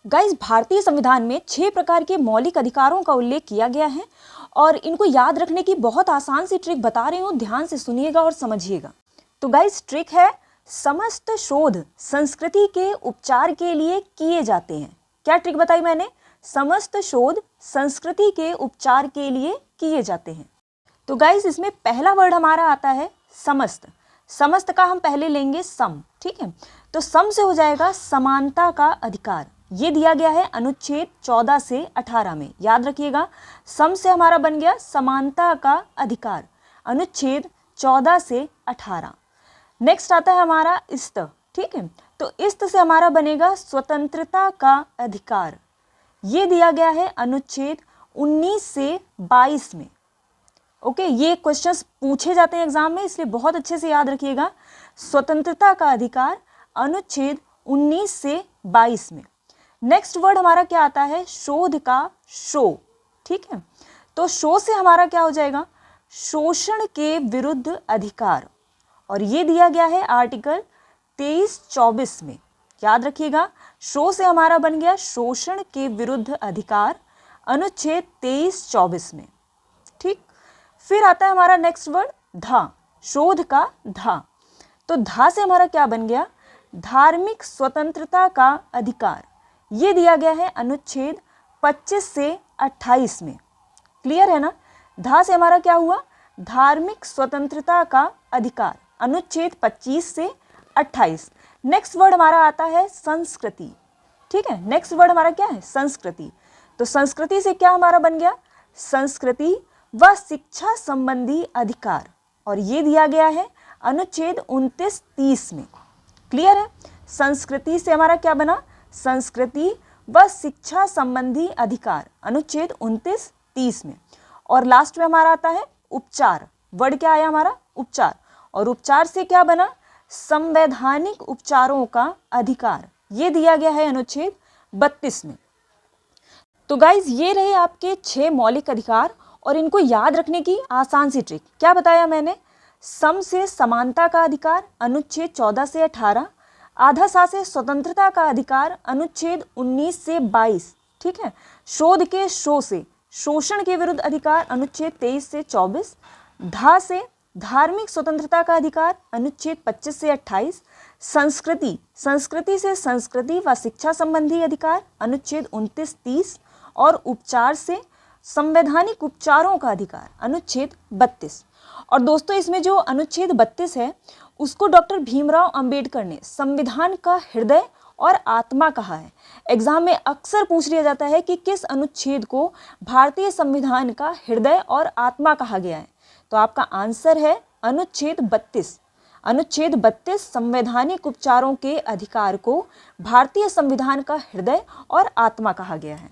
Guys, भारतीय संविधान में 6 प्रकार के मौलिक अधिकारों का उल्लेख किया गया है और इनको याद रखने की बहुत आसान सी ट्रिक बता रही हूँ, ध्यान से सुनिएगा और समझिएगा। तो गाइस, ट्रिक है समस्त शोध संस्कृति के उपचार के लिए किए जाते हैं। क्या ट्रिक बताई मैंने? समस्त शोध संस्कृति के उपचार के लिए किए जाते हैं। तो गाइस, इसमें पहला वर्ड हमारा आता है समस्त। समस्त का हम पहले लेंगे सम, ठीक है। तो सम से हो जाएगा समानता का अधिकार। ये दिया गया है अनुच्छेद 14 से 18 में, याद रखिएगा। सम से हमारा बन गया समानता का अधिकार, अनुच्छेद 14 से 18। नेक्स्ट आता है हमारा इस्त, ठीक है। तो इस्त से हमारा बनेगा स्वतंत्रता का अधिकार। ये दिया गया है अनुच्छेद 19 से 22 में। ओके, ये क्वेश्चंस पूछे जाते हैं एग्जाम में, इसलिए बहुत अच्छे से याद रखिएगा। स्वतंत्रता का अधिकार अनुच्छेद 19 से 22 में। नेक्स्ट वर्ड हमारा क्या आता है? शोध का शो, ठीक है। तो शो से हमारा क्या हो जाएगा? शोषण के विरुद्ध अधिकार, और ये दिया गया है आर्टिकल 23-24 में, याद रखिएगा। शो से हमारा बन गया शोषण के विरुद्ध अधिकार, अनुच्छेद 23-24 में, ठीक। फिर आता है हमारा नेक्स्ट वर्ड धा, शोध का धा। तो धा से हमारा क्या बन गया? धार्मिक स्वतंत्रता का अधिकार। ये दिया गया है अनुच्छेद 25 से 28 में। क्लियर है ना? धा से हमारा क्या हुआ? धार्मिक स्वतंत्रता का अधिकार, अनुच्छेद 25 से 28। नेक्स्ट वर्ड हमारा आता है संस्कृति, ठीक है। नेक्स्ट वर्ड हमारा क्या है? संस्कृति। तो संस्कृति से क्या हमारा बन गया? संस्कृति व शिक्षा संबंधी अधिकार, और ये दिया गया है अनुच्छेद 29-30 में। क्लियर है? संस्कृति से हमारा क्या बना? संस्कृति व शिक्षा संबंधी अधिकार, अनुच्छेद 29-30 में। और लास्ट में हमारा आता है उपचार। वर्ड क्या आया हमारा? उपचार। और उपचार से क्या बना? संवैधानिक उपचारों का अधिकार। ये दिया गया है अनुच्छेद 32 में। तो गाइज, ये रहे आपके 6 मौलिक अधिकार और इनको याद रखने की आसान सी ट्रिक। क्या बताया मैंने? सम से समानता का अधिकार, अनुच्छेद 14 से 18। आधा सा से स्वतंत्रता का अधिकार, अनुच्छेद 19 से 22, ठीक है। शोध के शो से शोषण के विरुद्ध अधिकार, अनुच्छेद 23 से 24। धा से धार्मिक स्वतंत्रता का अधिकार, अनुच्छेद 25 से 28। संस्कृति से संस्कृति व शिक्षा संबंधी अधिकार, अनुच्छेद 29-30। और उपचार से संवैधानिक उपचारों का अधिकार, अनुच्छेद 32। और दोस्तों, इसमें जो अनुच्छेद 32 है उसको डॉक्टर भीमराव अंबेडकर ने संविधान का हृदय और आत्मा कहा है। एग्जाम में अक्सर पूछ लिया जाता है कि किस अनुच्छेद को भारतीय संविधान का हृदय और आत्मा कहा गया है। तो आपका आंसर है अनुच्छेद 32। अनुच्छेद 32 संवैधानिक उपचारों के अधिकार को भारतीय संविधान का हृदय और आत्मा कहा गया है।